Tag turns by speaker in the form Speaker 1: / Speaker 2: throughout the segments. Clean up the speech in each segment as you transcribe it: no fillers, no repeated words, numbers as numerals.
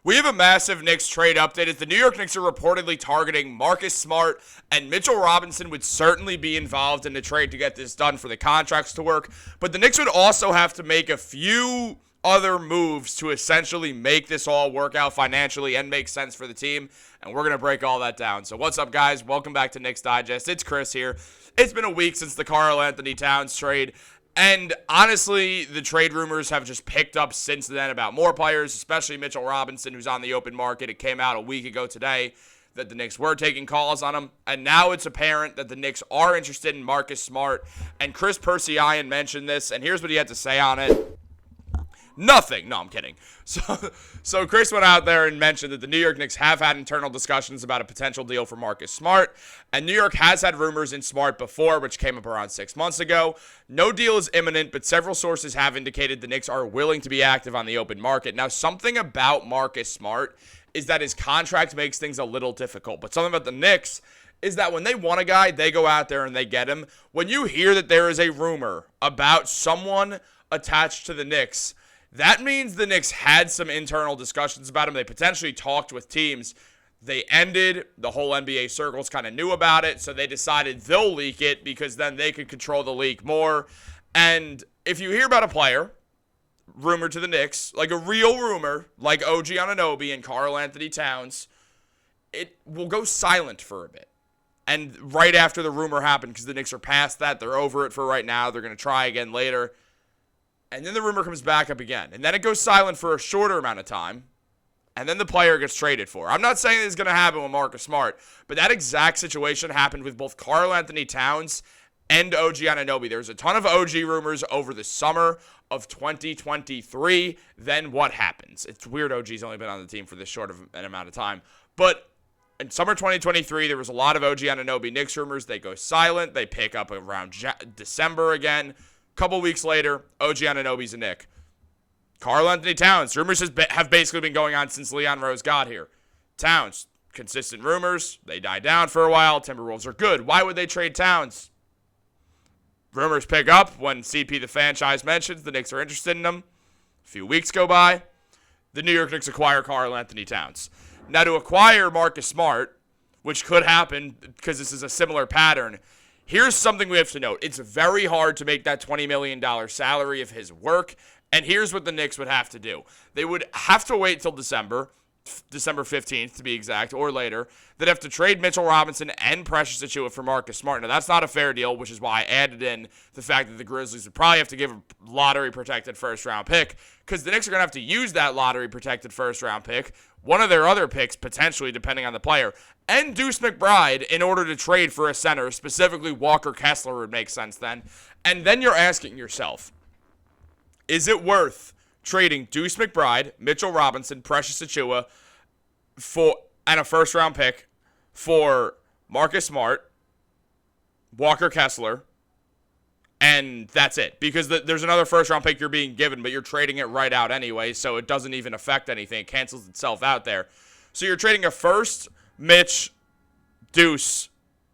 Speaker 1: We have a massive Knicks trade update as the New York Knicks are reportedly targeting Marcus Smart, and Mitchell Robinson would certainly be involved in the trade to get this done for the contracts to work. But the Knicks would also have to make a few other moves to essentially make this all work out financially and make sense for the team, and we're going to break all that down. So what's up, guys? Welcome back to Knicks Digest. It's Chris here. It's been a week since the Karl-Anthony Towns trade. And honestly, the trade rumors have just picked up since then about more players, especially Mitchell Robinson, who's on the open market. It came out a week ago today that the Knicks were taking calls on him. And now it's apparent that the Knicks are interested in Marcus Smart. And Chris Persiayan mentioned this, and here's what he had to say on it. Nothing. No, I'm kidding. So Chris went out there and mentioned that the New York Knicks have had internal discussions about a potential deal for Marcus Smart. And New York has had rumors in Smart before, which came up around 6 months ago. No deal is imminent, but several sources have indicated the Knicks are willing to be active on the open market. Now, something about Marcus Smart is that his contract makes things a little difficult. But something about the Knicks is that when they want a guy, they go out there and they get him. When you hear that there is a rumor about someone attached to the Knicks, that means the Knicks had some internal discussions about him. They potentially talked with teams. They ended. The whole NBA circles kind of knew about it, so they decided they'll leak it because then they could control the leak more. And if you hear about a player rumored to the Knicks, like a real rumor, like OG Anunoby and Karl-Anthony Towns, it will go silent for a bit. And right after the rumor happened, because the Knicks are past that, they're over it for right now. They're going to try again later. And then the rumor comes back up again. And then it goes silent for a shorter amount of time. And then the player gets traded for. I'm not saying this is going to happen with Marcus Smart, but that exact situation happened with both Karl-Anthony Towns and OG Anunoby. There was a ton of OG rumors over the summer of 2023. Then what happens? It's weird OG's only been on the team for this short of an amount of time. But in summer 2023, there was a lot of OG Anunoby Knicks rumors. They go silent. They pick up around December again. Couple weeks later, OG Anunoby's a Knick. Karl-Anthony Towns, rumors have basically been going on since Leon Rose got here. Towns, consistent rumors. They died down for a while. Timberwolves are good. Why would they trade Towns? Rumors pick up when CP the franchise mentions the Knicks are interested in him. A few weeks go by. The New York Knicks acquire Karl-Anthony Towns. Now, to acquire Marcus Smart, which could happen because this is a similar pattern, here's something we have to note. It's very hard to make that $20 million salary of his work, and here's what the Knicks would have to do. They would have to wait till December 15th to be exact, or later. They'd have to trade Mitchell Robinson and Precious Achiuwa for Marcus Smart. Now, that's not a fair deal, which is why I added in the fact that the Grizzlies would probably have to give a lottery-protected first-round pick, because the Knicks are going to have to use that lottery-protected first-round pick, one of their other picks, potentially, depending on the player, and Deuce McBride in order to trade for a center. Specifically, Walker Kessler would make sense then. And then you're asking yourself, is it worth trading Deuce McBride, Mitchell Robinson, Precious Achiuwa, and a first-round pick for Marcus Smart, Walker Kessler, and that's it? Because there's another first-round pick you're being given, but you're trading it right out anyway, so it doesn't even affect anything. It cancels itself out there. So you're trading a first, Mitch, Deuce,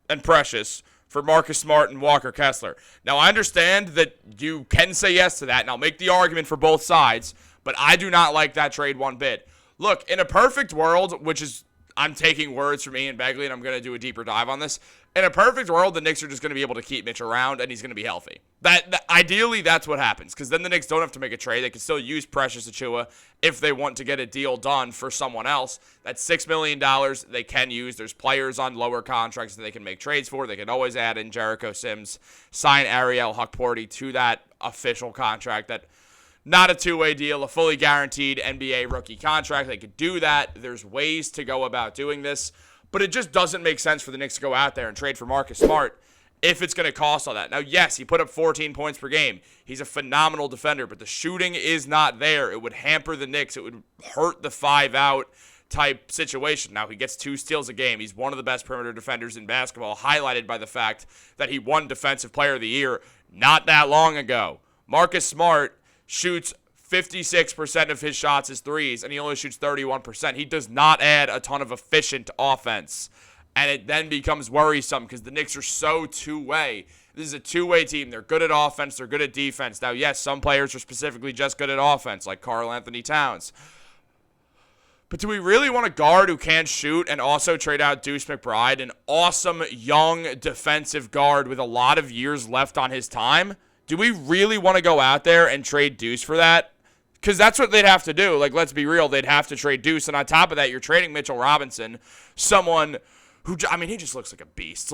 Speaker 1: and Precious for Marcus Smart and Walker Kessler. Now, I understand that you can say yes to that, and I'll make the argument for both sides, but I do not like that trade one bit. Look, in a perfect world, which is, I'm taking words from Ian Begley, and I'm going to do a deeper dive on this. In a perfect world, the Knicks are just going to be able to keep Mitch around, and he's going to be healthy. Ideally, that's what happens, because then the Knicks don't have to make a trade. They can still use Precious Achiuwa if they want to get a deal done for someone else. That's $6 million they can use. There's players on lower contracts that they can make trades for. They can always add in Jericho Sims, sign Ariel Hukporti to that official contract. That not a two-way deal, a fully guaranteed NBA rookie contract. They could do that. There's ways to go about doing this. But it just doesn't make sense for the Knicks to go out there and trade for Marcus Smart if it's going to cost all that. Now, yes, he put up 14 points per game. He's a phenomenal defender, but the shooting is not there. It would hamper the Knicks. It would hurt the five-out type situation. Now, he gets 2 steals a game. He's one of the best perimeter defenders in basketball, highlighted by the fact that he won Defensive Player of the Year not that long ago. Marcus Smart shoots 56% of his shots as threes, and he only shoots 31%. He does not add a ton of efficient offense, and it then becomes worrisome because the Knicks are so two-way. This is a two-way team. They're good at offense. They're good at defense. Now, yes, some players are specifically just good at offense, like Karl-Anthony Towns. But do we really want a guard who can't shoot and also trade out Deuce McBride, an awesome young defensive guard with a lot of years left on his time? Do we really want to go out there and trade Deuce for that? Because that's what they'd have to do. Like, let's be real. They'd have to trade Deuce. And on top of that, you're trading Mitchell Robinson, someone who, I mean, he just looks like a beast.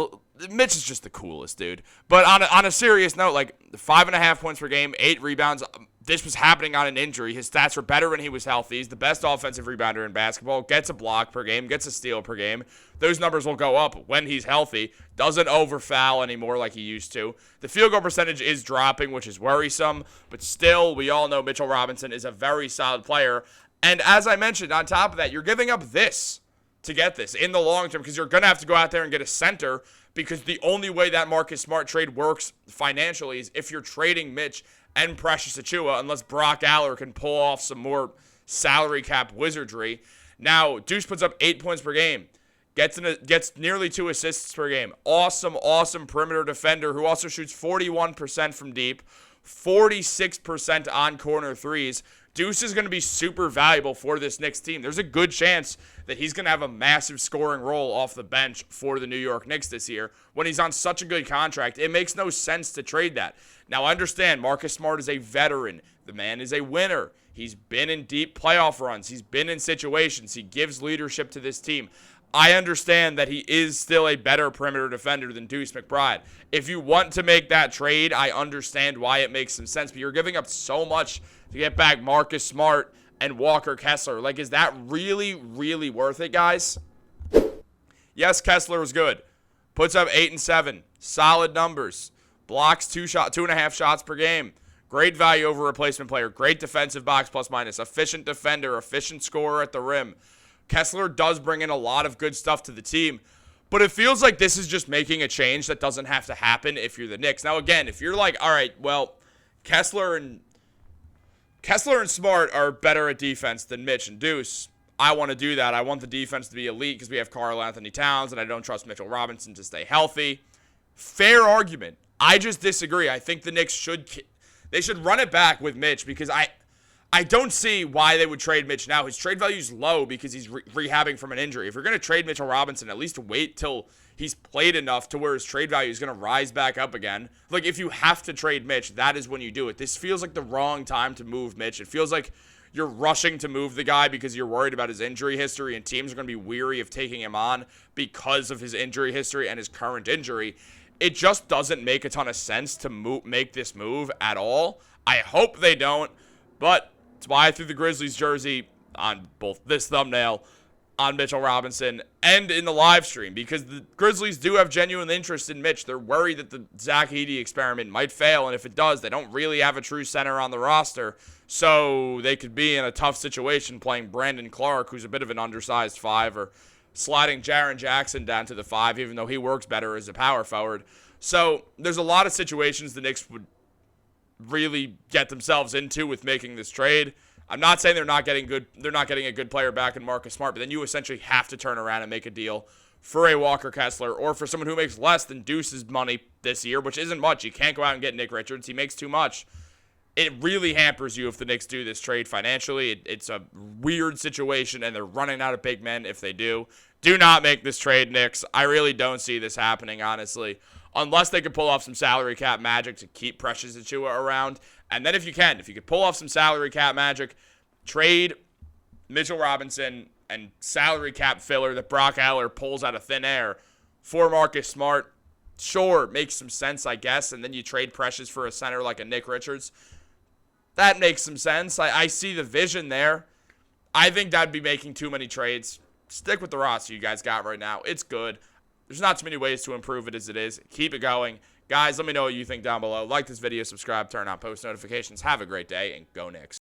Speaker 1: Mitch is just the coolest, dude. But on a serious note, like 5.5 points per game, 8 rebounds. This was happening on an injury. His stats were better when he was healthy. He's the best offensive rebounder in basketball. Gets a block per game, gets a steal per game. Those numbers will go up when he's healthy. Doesn't overfoul anymore like he used to. The field goal percentage is dropping, which is worrisome. But still, we all know Mitchell Robinson is a very solid player. And as I mentioned, on top of that, you're giving up this to get this in the long term because you're going to have to go out there and get a center because the only way that Marcus Smart trade works financially is if you're trading Mitch and Precious Achiuwa, unless Brock Aller can pull off some more salary cap wizardry. Now, Deuce puts up 8 points per game, gets nearly 2 assists per game. Awesome perimeter defender who also shoots 41% from deep, 46% on corner threes. Deuce is going to be super valuable for this Knicks team. There's a good chance that he's going to have a massive scoring role off the bench for the New York Knicks this year. When he's on such a good contract, it makes no sense to trade that. Now, I understand Marcus Smart is a veteran. The man is a winner. He's been in deep playoff runs. He's been in situations. He gives leadership to this team. I understand that he is still a better perimeter defender than Deuce McBride. If you want to make that trade, I understand why it makes some sense, but you're giving up so much to get back Marcus Smart and Walker Kessler. Like, is that really worth it, guys? Yes, Kessler was good. Puts up 8 and 7. Solid numbers. Blocks 2.5 shots per game. Great value over replacement player. Great defensive box plus minus. Efficient defender. Efficient scorer at the rim. Kessler does bring in a lot of good stuff to the team. But it feels like this is just making a change that doesn't have to happen if you're the Knicks. Now, again, if you're like, all right, well, Kessler and Smart are better at defense than Mitch and Deuce. I want to do that. I want the defense to be elite because we have Karl Anthony Towns, and I don't trust Mitchell Robinson to stay healthy. Fair argument. I just disagree. I think the Knicks should run it back with Mitch because I don't see why they would trade Mitch now. His trade value is low because he's rehabbing from an injury. If you're going to trade Mitchell Robinson, at least wait till he's played enough to where his trade value is going to rise back up again. Like, if you have to trade Mitch, that is when you do it. This feels like the wrong time to move Mitch. It feels like you're rushing to move the guy because you're worried about his injury history, and teams are going to be weary of taking him on because of his injury history and his current injury. It just doesn't make a ton of sense to make this move at all. I hope they don't, but it's why I threw the Grizzlies jersey on both this thumbnail, on Mitchell Robinson, and in the live stream, because the Grizzlies do have genuine interest in Mitch. They're worried that the Zach Edey experiment might fail, and if it does, they don't really have a true center on the roster, so they could be in a tough situation playing Brandon Clark, who's a bit of an undersized 5, or sliding Jaren Jackson down to the 5, even though he works better as a power forward. So there's a lot of situations the Knicks would really get themselves into with making this trade. I'm not saying they're not getting a good player back in Marcus Smart, but then you essentially have to turn around and make a deal for a Walker Kessler or for someone who makes less than Deuce's money this year, which isn't much. You can't go out and get Nick Richards. He makes too much. It really hampers you if the Knicks do this trade financially. It's a weird situation, and they're running out of big men if they do. Do not make this trade, Knicks. I really don't see this happening, honestly, unless they can pull off some salary cap magic to keep Precious Achiuwa around. And then if you could pull off some salary cap magic, trade Mitchell Robinson and salary cap filler that Brock Aller pulls out of thin air for Marcus Smart. Sure, makes some sense, I guess, and then you trade Precious for a center like a Nick Richards. That makes some sense. I see the vision there. I think that'd be making too many trades. Stick with the roster you guys got right now. It's good. There's not too many ways to improve it as it is. Keep it going. Guys, let me know what you think down below. Like this video, subscribe, turn on post notifications. Have a great day, and go Knicks.